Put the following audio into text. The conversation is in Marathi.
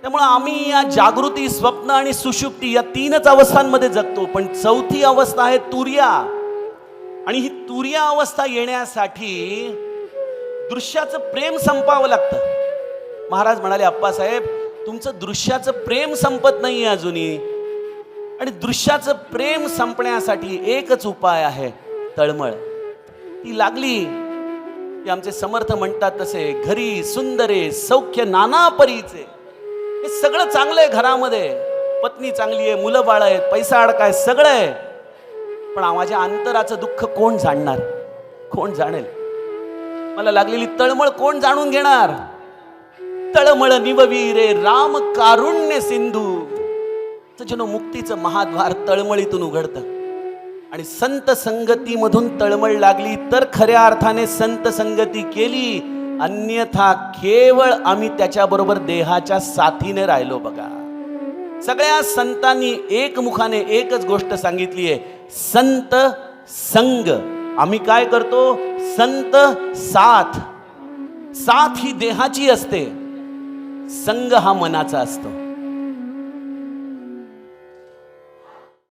त्यामुळे आम्ही या जागृती, स्वप्न आणि सुषुप्ती या तीनच अवस्थांमध्ये जगतो. पण चौथी अवस्था आहे तुर्या. आणि ही तुर्या अवस्था येण्यासाठी दृश्याचं प्रेम संपावं लागतं. महाराज म्हणाले, अप्पासाहेब तुमचं दृश्याचं प्रेम संपत नाहीये अजूनही. आणि दृश्याचं प्रेम संपण्यासाठी एकच उपाय आहे, तळमळ. ती लागली की आमचे समर्थ म्हणतात तसे, घरी सुंदरे सौख्य नाना परीचे. हे सगळं चांगलं आहे घरामध्ये, पत्नी चांगली आहे, मुलं बाळ आहेत, पैसा अडकाय, सगळं आहे. पण माझ्या अंतराचं दुःख कोण जाणणार? कोण जाणेल? मला लागलेली तळमळ कोण जाणून घेणार? तळमळ निववी रे राम कारुण्य सिंधू. जणू मुक्तीचं महाद्वार तळमळीतून उघडतं. आणि संत संगतीमधून तळमळ लागली तर खऱ्या अर्थाने संत संगती केली, अन्यथा केवळ आम्ही त्याच्याबरोबर देहाच्या साथीने राहिलो. बघा, सगळ्या संतांनी एकमुखाने एकच गोष्ट सांगितली आहे, संत संग. आम्ही काय करतो? संत साथ. साथ ही देहाची असते, संग हा मनाचा असतो.